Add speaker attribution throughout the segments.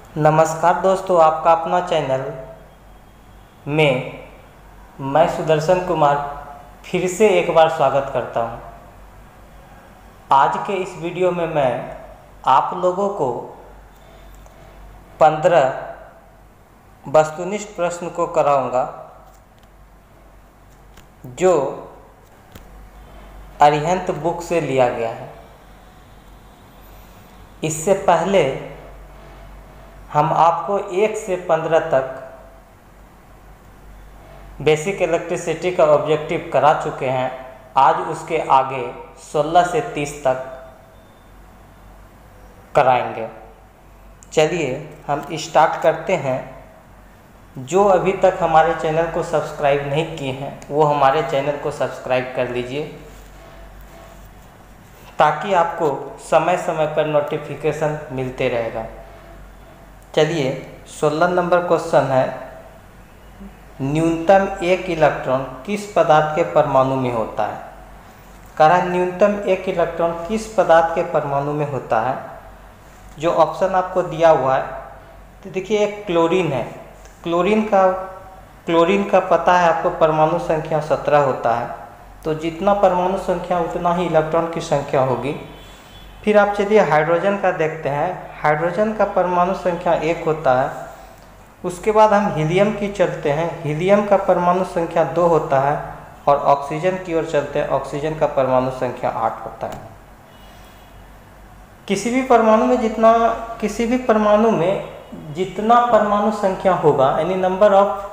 Speaker 1: नमस्कार दोस्तों, आपका अपना चैनल में मैं सुदर्शन कुमार फिर से एक बार स्वागत करता हूं। आज के इस वीडियो में मैं आप लोगों को 15 वस्तुनिष्ठ प्रश्न को कराऊंगा जो अरिहंत बुक से लिया गया है। इससे पहले हम आपको 1 से 15 तक बेसिक इलेक्ट्रिसिटी का ऑब्जेक्टिव करा चुके हैं। आज उसके आगे 16 से 30 तक कराएंगे। चलिए हम स्टार्ट करते हैं। जो अभी तक हमारे चैनल को सब्सक्राइब नहीं किए हैं वो हमारे चैनल को सब्सक्राइब कर लीजिए ताकि आपको समय समय पर नोटिफिकेशन मिलते रहेगा। चलिए 16 नंबर क्वेश्चन है, न्यूनतम एक इलेक्ट्रॉन किस पदार्थ के परमाणु में होता है। कह रहा है न्यूनतम एक इलेक्ट्रॉन किस पदार्थ के परमाणु में होता है। जो ऑप्शन आपको दिया हुआ है तो देखिए एक क्लोरीन है। क्लोरीन का पता है आपको, परमाणु संख्या 17 होता है। तो जितना परमाणु संख्या उतना ही इलेक्ट्रॉन की संख्या होगी। फिर आप चलिए हाइड्रोजन का देखते हैं। हाइड्रोजन का परमाणु संख्या 1 होता है। उसके बाद हम हीलियम की चलते हैं। हीलियम का परमाणु संख्या 2 होता है। और ऑक्सीजन की ओर चलते हैं। ऑक्सीजन का परमाणु संख्या 8 होता है। किसी भी परमाणु में जितना परमाणु संख्या होगा, यानी नंबर ऑफ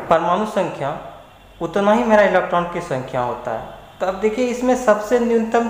Speaker 1: परमाणु संख्या, उतना ही मेरा इलेक्ट्रॉन की संख्या होता है। तो अब देखिए इसमें सबसे न्यूनतम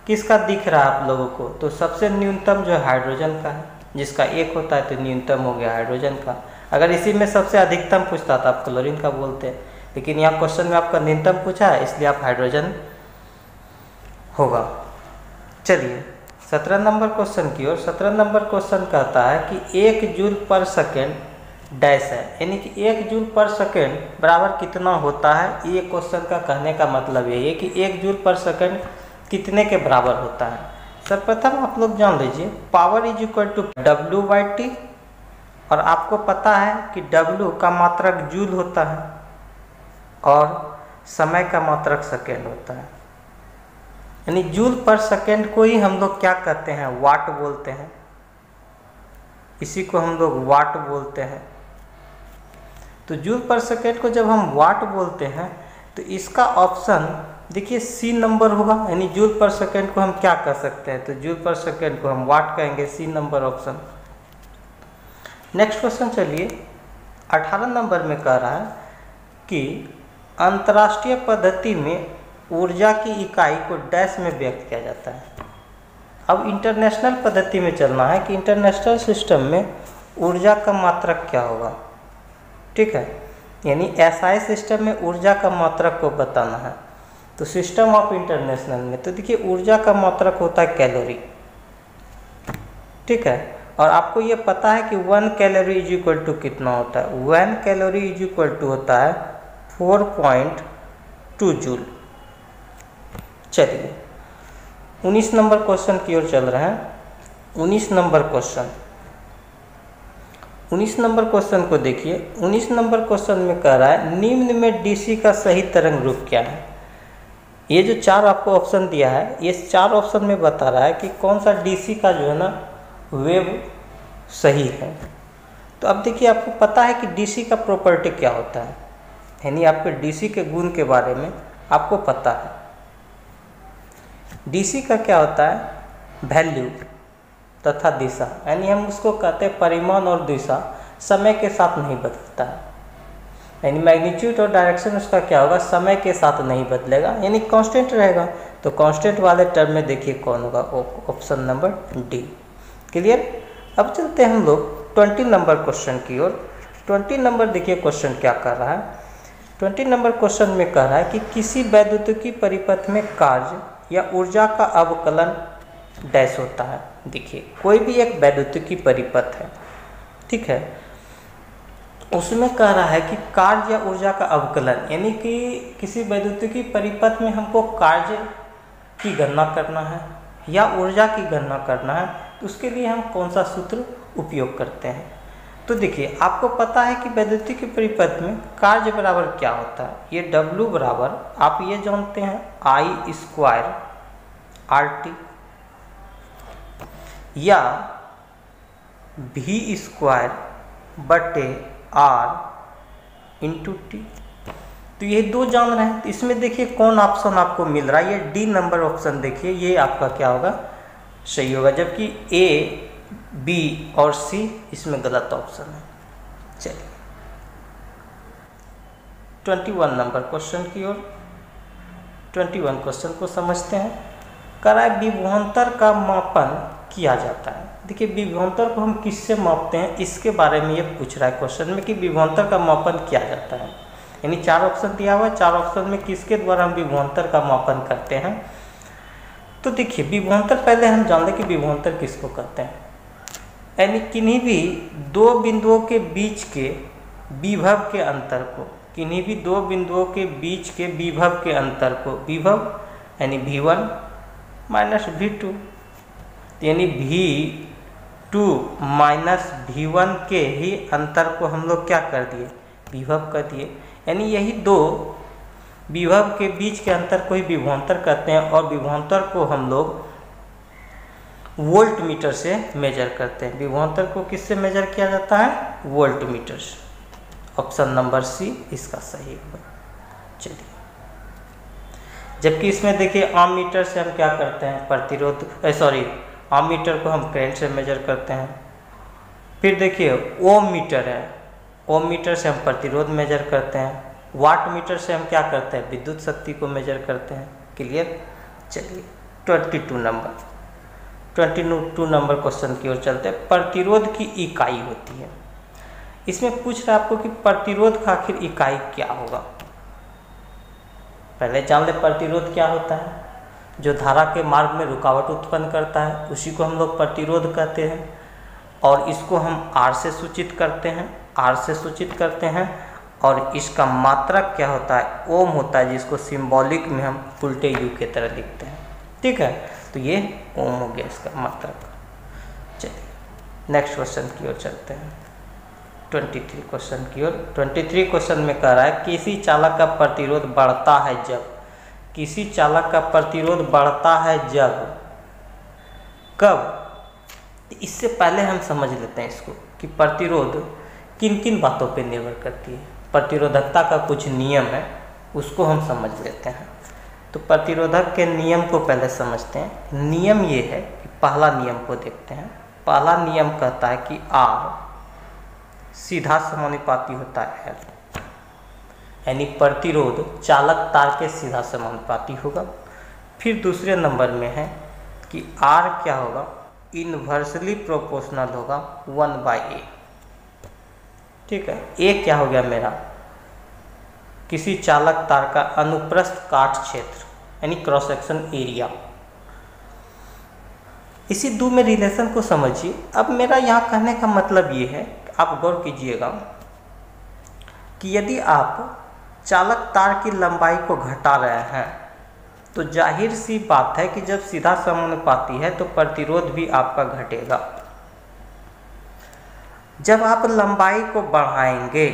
Speaker 1: किसका दिख रहा है आप लोगों को। तो सबसे न्यूनतम जो है हाइड्रोजन का है, जिसका 1 होता है। तो न्यूनतम हो गया हाइड्रोजन का। अगर इसी में सबसे अधिकतम पूछता तो आप क्लोरीन का बोलते हैं, लेकिन यहाँ क्वेश्चन में आपका न्यूनतम पूछा है इसलिए आप हाइड्रोजन होगा। चलिए 17 नंबर क्वेश्चन की ओर। 17 नंबर क्वेश्चन कहता है कि 1 जूल पर सेकेंड डैश है, यानी कि 1 जूल पर सेकेंड बराबर कितना होता है। ये क्वेश्चन का कहने का मतलब यही है कि 1 जूल पर सेकेंड कितने के बराबर होता है। सर्वप्रथम आप लोग जान लीजिए power is equal to W/T, और आपको पता है कि W का मात्रक जूल होता है और समय का मात्रक सेकेंड होता है। यानी जूल पर सेकेंड को ही हम लोग क्या कहते हैं, वाट बोलते हैं। इसी को हम लोग वाट बोलते हैं। तो जूल पर सेकेंड को जब हम वाट बोलते हैं तो इसका ऑप्शन देखिए सी नंबर होगा। यानी जूल पर सेकेंड को हम क्या कह सकते हैं, तो जूल पर सेकेंड को हम वाट कहेंगे। C number option. Next question चलिए 18 नंबर में कह रहा है कि अंतर्राष्ट्रीय पद्धति में ऊर्जा की इकाई को डैश में व्यक्त किया जाता है। अब इंटरनेशनल पद्धति में चलना है कि इंटरनेशनल सिस्टम में ऊर्जा का मात्रक क्या होगा। ठीक है, यानी एसआई सिस्टम में ऊर्जा का मात्रक को बताना है। तो सिस्टम ऑफ इंटरनेशनल में तो देखिए ऊर्जा का मात्रक होता है कैलोरी। ठीक है, और आपको ये पता है कि 1 कैलोरी इज इक्वल टू कितना होता है। 1 कैलोरी इज इक्वल टू होता है 4.2 जूल। चलिए 19 नंबर क्वेश्चन की ओर चल रहे हैं। 19 नंबर क्वेश्चन को देखिए। 19 नंबर क्वेश्चन में कह रहा है निम्न में डीसी का सही तरंग रूप क्या है। ये जो 4 आपको ऑप्शन दिया है, ये 4 ऑप्शन में बता रहा है कि कौन सा डीसी का जो है ना वेव सही है। तो अब देखिए आपको पता है कि डीसी का प्रॉपर्टी क्या होता है, यानी आपके डीसी के गुण के बारे में आपको पता है। डीसी का क्या होता है, वैल्यू तथा दिशा, यानी हम उसको कहते हैं परिमाण और दिशा समय के साथ नहीं बदलता है। यानी मैग्नीट्यूड और डायरेक्शन उसका क्या होगा, समय के साथ नहीं बदलेगा, यानी कांस्टेंट रहेगा। तो कांस्टेंट वाले टर्म में देखिए कौन होगा, ऑप्शन नंबर डी। क्लियर। अब चलते हैं हम लोग 20 नंबर क्वेश्चन की ओर। 20 नंबर देखिए क्वेश्चन क्या कर रहा है। 20 नंबर क्वेश्चन में कह रहा है कि किसी वैद्युतिकी परिपथ में कार्य या ऊर्जा का अवकलन डैश होता है। देखिए कोई भी एक वैद्युतिकी परिपथ है, ठीक है, उसमें कह रहा है कि कार्य या ऊर्जा का अवकलन, यानी कि किसी वैद्युतिकी परिपथ में हमको कार्य की गणना करना है या ऊर्जा की गणना करना है, तो उसके लिए हम कौन सा सूत्र उपयोग करते हैं? तो देखिए, आपको पता है कि वैद्युतिक परिपथ में कार्य बराबर क्या होता है। ये W बराबर आप ये जानते हैं I स्क्वायर RT या V स्क्वायर बटे R इंटू टी। तो ये दो जान रहे हैं। तो इसमें देखिए कौन ऑप्शन आपको मिल रहा है, ये डी नंबर ऑप्शन देखिए, ये आपका क्या होगा, सही होगा, जबकि ए बी और सी इसमें गलत ऑप्शन है। चलिए 21 नंबर क्वेश्चन की ओर, 21 क्वेश्चन को समझते हैं। कराए विभवांतर का मापन किया जाता है। देखिए विभवांतर को हम किससे मापते हैं, इसके बारे में ये पूछ रहा है क्वेश्चन में कि विभवांतर का मापन किया जाता है। यानी 4 ऑप्शन दिया हुआ है, 4 ऑप्शन में किसके द्वारा हम विभवांतर का मापन करते हैं। तो देखिए विभवांतर पहले हम जान लें कि विभवांतर किसको कहते हैं। यानी किन्हीं भी दो बिंदुओं के बीच के विभव के अंतर को, किन्हीं भी दो बिंदुओं के बीच के विभव के अंतर को, विभव यानी V1 माइनस V2, यानी V2 माइनस V1 के ही अंतर को हम लोग क्या कर दिए, विभव कर दिए। यानी यही दो विभव के बीच के अंतर को ही विभवांतर कहते हैं। और विभवांतर को हम लोग वोल्ट मीटर से मेजर करते हैं। विभवांतर को किससे मेजर किया जाता है, वोल्ट मीटर से। ऑप्शन नंबर सी इसका सही होगा। चलिए, जबकि इसमें देखिए आम मीटर से हम क्या करते हैं, प्रतिरोध आम मीटर को हम करंट से मेजर करते हैं। फिर देखिए ओम मीटर है, ओम मीटर से हम प्रतिरोध मेजर करते हैं। वाट मीटर से हम क्या करते हैं, विद्युत शक्ति को मेजर करते हैं। क्लियर। चलिए 22 नंबर क्वेश्चन की ओर चलते हैं। प्रतिरोध की इकाई होती है। इसमें पूछ रहा है आपको कि प्रतिरोध का आखिर इकाई क्या होगा। पहले जान ले प्रतिरोध क्या होता है। जो धारा के मार्ग में रुकावट उत्पन्न करता है उसी को हम लोग प्रतिरोध कहते हैं। और इसको हम R से सूचित करते हैं, R से सूचित करते हैं। और इसका मात्रक क्या होता है, ओम होता है, जिसको सिंबॉलिक में हम उल्टे यू की तरह लिखते हैं। ठीक है, तो ये ओम हो गया इसका मात्रक। चलिए नेक्स्ट क्वेश्चन की ओर चलते हैं, 23 क्वेश्चन की ओर। 23 क्वेश्चन में कह रहा है किसी चालक का प्रतिरोध बढ़ता है जब, किसी चालक का प्रतिरोध बढ़ता है जब, कब। इससे पहले हम समझ लेते हैं इसको कि प्रतिरोध किन किन बातों पे निर्भर करती है। प्रतिरोधकता का कुछ नियम है, उसको हम समझ लेते हैं। तो प्रतिरोधक के नियम को पहले समझते हैं। नियम ये है कि पहला नियम को देखते हैं। पहला नियम कहता है कि R सीधा समानुपाती होता है L, यानी प्रतिरोध चालक तार के सीधा समानुपाती होगा। फिर दूसरे नंबर में है कि R क्या होगा, इन्वर्सली प्रोपोर्शनल होगा 1/A। ठीक है, A क्या हो गया मेरा, किसी चालक तार का अनुप्रस्थ काट क्षेत्र यानी क्रॉस सेक्शन एरिया। इसी दो में रिलेशन को समझिए। अब मेरा यहाँ कहने का मतलब ये है, आप गौर कीजिएगा कि यदि आप चालक तार की लंबाई को घटा रहे हैं तो जाहिर सी बात है कि जब सीधा समानुपाती है तो प्रतिरोध भी आपका घटेगा। जब आप लंबाई को बढ़ाएंगे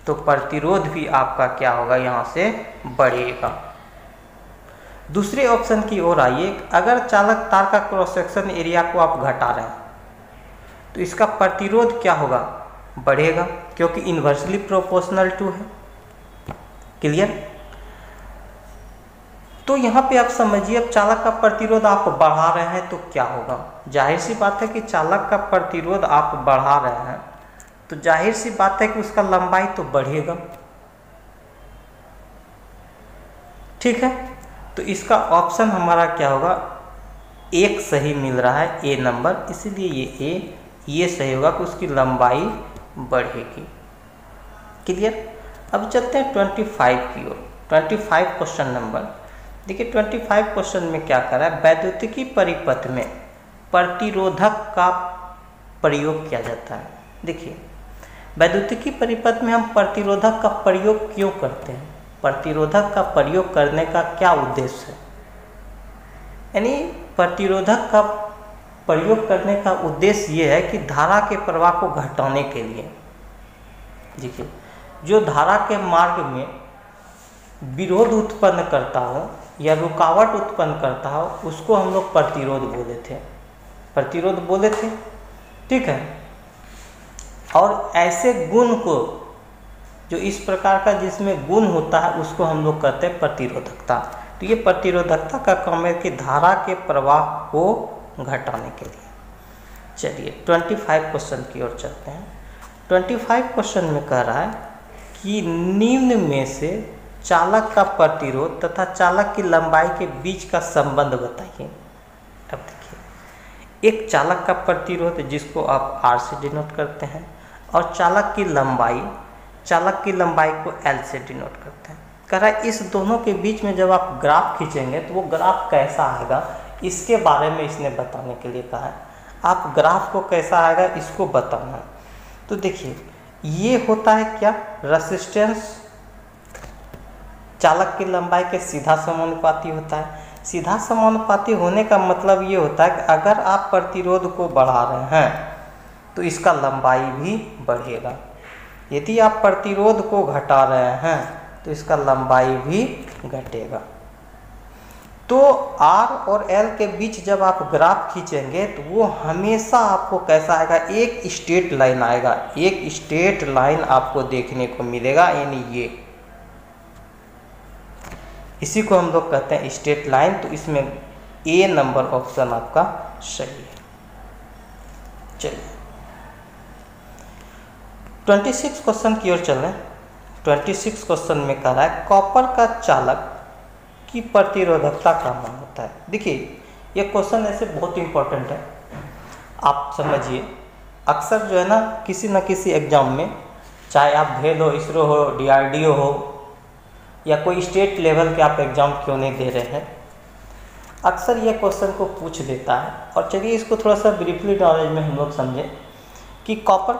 Speaker 1: तो प्रतिरोध भी आपका क्या होगा, यहाँ से बढ़ेगा। दूसरे ऑप्शन की ओर आइए। अगर चालक तार का क्रॉस सेक्शन एरिया को आप घटा रहे हैं तो इसका प्रतिरोध क्या होगा, बढ़ेगा, क्योंकि इन्वर्सली प्रोपोर्शनल टू है। क्लियर। तो यहाँ पे आप समझिए, अब चालक का प्रतिरोध आप बढ़ा रहे हैं तो क्या होगा, जाहिर सी बात है कि चालक का प्रतिरोध आप बढ़ा रहे हैं तो जाहिर सी बात है कि उसका लंबाई तो बढ़ेगा। ठीक है, तो इसका ऑप्शन हमारा क्या होगा, एक सही मिल रहा है, ए नंबर, इसीलिए ये सही होगा कि उसकी लंबाई बढ़ेगी। क्लियर। अब चलते हैं 25 की ओर। 25 क्वेश्चन नंबर देखिए। 25 क्वेश्चन में क्या कर रहा है, वैद्युतिकी परिपथ में प्रतिरोधक का प्रयोग किया जाता है। देखिए वैद्युतिकी परिपथ में हम प्रतिरोधक का प्रयोग क्यों करते हैं, प्रतिरोधक का प्रयोग करने का क्या उद्देश्य है। यानी प्रतिरोधक का प्रयोग करने का उद्देश्य ये है कि धारा के प्रवाह को घटाने के लिए। देखिए, जो धारा के मार्ग में विरोध उत्पन्न करता हो या रुकावट उत्पन्न करता हो उसको हम लोग प्रतिरोध बोले थे, ठीक है। और ऐसे गुण को, जो इस प्रकार का जिसमें गुण होता है, उसको हम लोग कहते हैं प्रतिरोधकता। तो ये प्रतिरोधकता का काम है कि धारा के प्रवाह को घटाने के लिए। चलिए 25 क्वेश्चन की ओर चलते हैं। 25 क्वेश्चन में कह रहा है कि निम्न में से चालक का प्रतिरोध तथा चालक की लंबाई के बीच का संबंध बताइए। अब देखिए, एक चालक का प्रतिरोध जिसको आप R से डिनोट करते हैं, और चालक की लंबाई को L से डिनोट करते हैं। कह रहा है इस दोनों के बीच में जब आप ग्राफ खींचेंगे तो वो ग्राफ कैसा आएगा, इसके बारे में इसने बताने के लिए कहा है। आप ग्राफ को कैसा आएगा इसको बताना। तो देखिए, ये होता है क्या, रेसिस्टेंस चालक की लंबाई के सीधा समानुपाती होता है। सीधा समानुपाती होने का मतलब ये होता है कि अगर आप प्रतिरोध को बढ़ा रहे हैं तो इसका लंबाई भी बढ़ेगा, यदि आप प्रतिरोध को घटा रहे हैं तो इसका लंबाई भी घटेगा। तो R और L के बीच जब आप ग्राफ खींचेंगे तो वो हमेशा आपको कैसा आएगा, एक स्ट्रेट लाइन आएगा। एक स्ट्रेट लाइन आपको देखने को मिलेगा, यानी ये, इसी को हम लोग कहते हैं स्ट्रेट लाइन। तो इसमें A नंबर ऑप्शन आपका सही है। चलिए 26 क्वेश्चन की ओर चल रहे हैं। 26 क्वेश्चन में कह रहा है कॉपर का चालक की प्रतिरोधकता का मान होता है। देखिए, ये क्वेश्चन ऐसे बहुत इंपॉर्टेंट है, आप समझिए। अक्सर जो है ना किसी एग्जाम में, चाहे आप भेल हो, इसरो हो, DRDO हो, या कोई स्टेट लेवल के आप एग्ज़ाम क्यों नहीं दे रहे हैं, अक्सर ये क्वेश्चन को पूछ देता है। और चलिए इसको थोड़ा सा ब्रीफली नॉलेज में हम लोग समझें कि कॉपर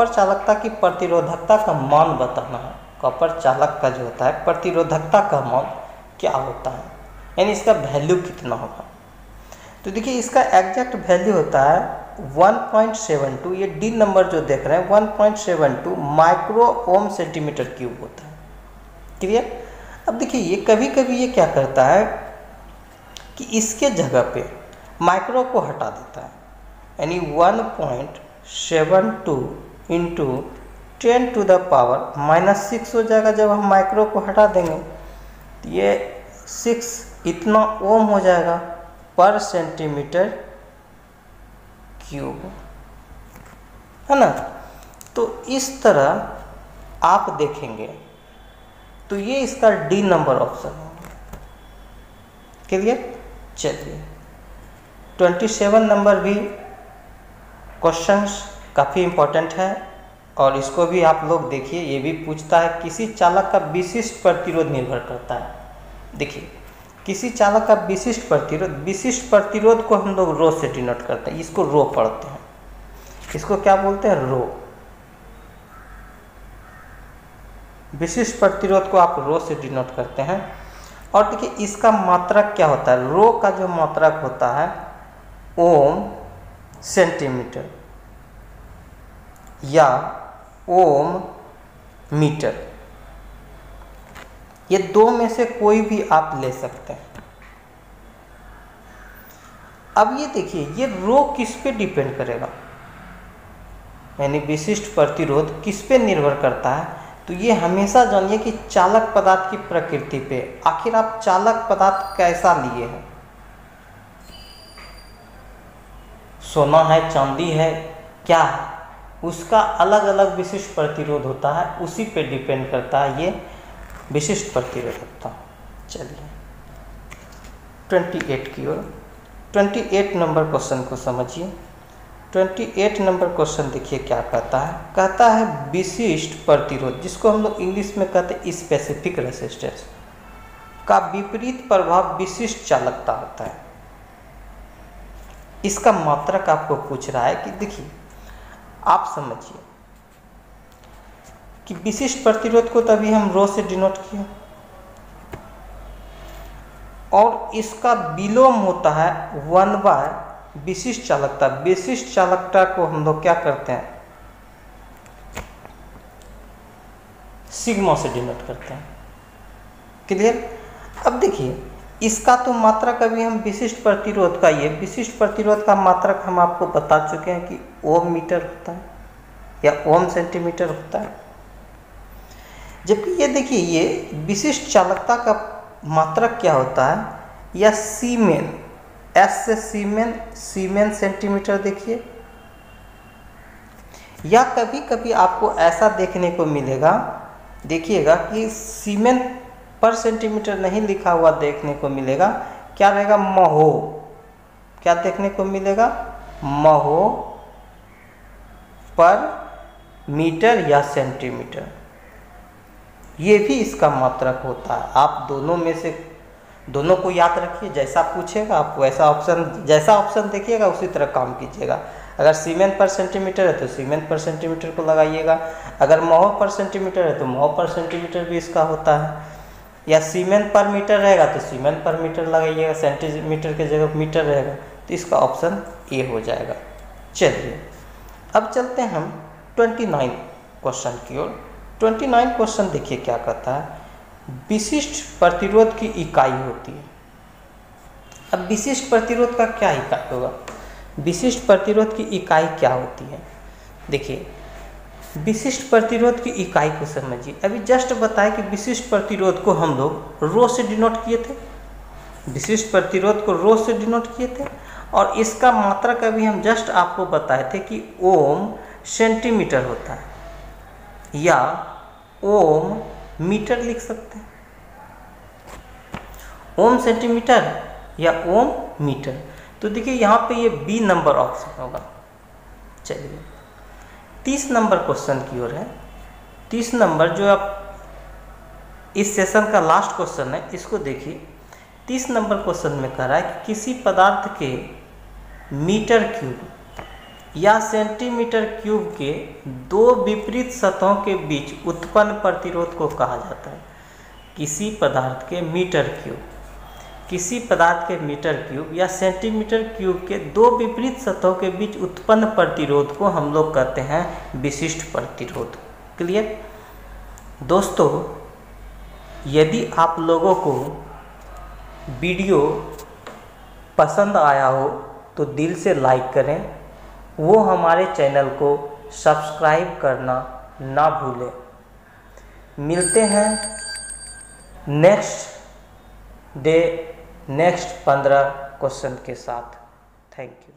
Speaker 1: चालकता की प्रतिरोधकता का मान बताना है। कॉपर चालक का जो होता है प्रतिरोधकता का मान क्या होता है, यानी इसका वैल्यू कितना होगा। तो देखिए, इसका एग्जैक्ट वैल्यू होता है 1.72, ये डी नंबर जो देख रहे हैं 1.72 माइक्रो ओम सेंटीमीटर क्यूब होता है। क्लियर। अब देखिए, ये कभी कभी ये क्या करता है कि इसके जगह पे माइक्रो को हटा देता है, यानी 1.72 इंटू 10 टू द पावर -6 हो जाएगा। जब हम माइक्रो को हटा देंगे तो ये 6 इतना ओम हो जाएगा पर सेंटीमीटर क्यूब, है ना। तो इस तरह आप देखेंगे तो ये इसका डी नंबर ऑप्शन है। क्लियर। चलिए 27 नंबर भी क्वेश्चंस काफ़ी इम्पोर्टेंट है, और इसको भी आप लोग देखिए। ये भी पूछता है किसी चालक का विशिष्ट प्रतिरोध निर्भर करता है। देखिए, किसी चालक का विशिष्ट प्रतिरोध को हम लोग रो से डिनोट करते हैं, इसको रो पढ़ते हैं। इसको क्या बोलते हैं, रो। विशिष्ट प्रतिरोध को आप रो से डिनोट करते हैं। और देखिए, इसका मात्रक क्या होता है, रो का जो मात्रक होता है ओम सेंटीमीटर या ओम मीटर, ये दो में से कोई भी आप ले सकते हैं। अब ये देखिए, ये रो किस पे डिपेंड करेगा, यानी विशिष्ट प्रतिरोध किस पे निर्भर करता है। तो ये हमेशा जानिए कि चालक पदार्थ की प्रकृति पे, आखिर आप चालक पदार्थ कैसा लिए हैं, सोना है, चांदी है, क्या है, उसका अलग अलग विशिष्ट प्रतिरोध होता है, उसी पे डिपेंड करता है ये विशिष्ट प्रतिरोधकता। चलिए 28 की ओर। 28 नंबर क्वेश्चन को समझिए। 28 नंबर क्वेश्चन देखिए क्या कहता है। कहता है विशिष्ट प्रतिरोध, जिसको हम लोग इंग्लिश में कहते हैं स्पेसिफिक रेसिस्टेंस, का विपरीत प्रभाव विशिष्ट चालकता होता है। इसका मात्रक आपको पूछ रहा है कि देखिए, आप समझिए कि विशिष्ट प्रतिरोध को तभी हम रो से डिनोट किए, और इसका विलोम होता है 1/, विशिष्ट चालकता। विशिष्ट चालकता को हम लोग क्या करते हैं, सिग्मा से डिनोट करते हैं। क्लियर। अब देखिए इसका तो मात्रक अभी हम विशिष्ट प्रतिरोध का, ये विशिष्ट प्रतिरोध का मात्रक हम आपको बता चुके हैं कि ओम मीटर होता है या ओम सेंटीमीटर होता है। जबकि ये देखिए ये विशिष्ट चालकता का मात्रक क्या होता है, या सीमेन, एस से सीमेन, सीमेन सेंटीमीटर देखिए। या कभी कभी आपको ऐसा देखने को मिलेगा, देखिएगा कि सीमेन पर सेंटीमीटर नहीं लिखा हुआ देखने को मिलेगा, क्या रहेगा, महो। क्या देखने को मिलेगा, महो पर मीटर या सेंटीमीटर। ये भी इसका मात्रक होता है। आप दोनों में से दोनों को याद रखिए, जैसा पूछेगा आप वैसा ऑप्शन, जैसा ऑप्शन देखिएगा उसी तरह काम कीजिएगा। अगर सीमेन पर सेंटीमीटर है तो सीमेन पर सेंटीमीटर को लगाइएगा, अगर महो पर सेंटीमीटर है तो महो पर सेंटीमीटर भी इसका होता है, या सीमेन पर मीटर रहेगा तो सीमेन पर मीटर लगाइएगा, सेंटीमीटर के जगह मीटर रहेगा, तो इसका ऑप्शन ए हो जाएगा। चलिए अब चलते हैं हम 29 क्वेश्चन की ओर। 29 क्वेश्चन देखिए क्या कहता है, विशिष्ट प्रतिरोध की इकाई होती है। अब विशिष्ट प्रतिरोध का क्या इकाई होगा, विशिष्ट प्रतिरोध की इकाई क्या होती है। देखिए विशिष्ट प्रतिरोध की इकाई को समझिए। अभी जस्ट बताया कि विशिष्ट प्रतिरोध को हम लोग रो से डिनोट किए थे, विशिष्ट प्रतिरोध को रो से डिनोट किए थे, और इसका मात्रक अभी हम जस्ट आपको बताए थे कि ओम सेंटीमीटर होता है या ओम मीटर लिख सकते हैं, ओम सेंटीमीटर या ओम मीटर। तो देखिए यहाँ पे ये बी नंबर ऑप्शन होगा। चलिए 30 नंबर क्वेश्चन की ओर है। 30 नंबर जो आप इस सेशन का लास्ट क्वेश्चन है, इसको देखिए। 30 नंबर क्वेश्चन में कह रहा है कि किसी पदार्थ के मीटर क्यूब या सेंटीमीटर क्यूब के दो विपरीत सतहों के बीच उत्पन्न प्रतिरोध को कहा जाता है। किसी पदार्थ के मीटर क्यूब, किसी पदार्थ के मीटर क्यूब या सेंटीमीटर क्यूब के दो विपरीत सतहों के बीच उत्पन्न प्रतिरोध को हम लोग कहते हैं विशिष्ट प्रतिरोध। क्लियर दोस्तों, यदि आप लोगों को वीडियो पसंद आया हो तो दिल से लाइक करें, वो हमारे चैनल को सब्सक्राइब करना ना भूलें। मिलते हैं नेक्स्ट डे नेक्स्ट 15 क्वेश्चन के साथ। Thank you.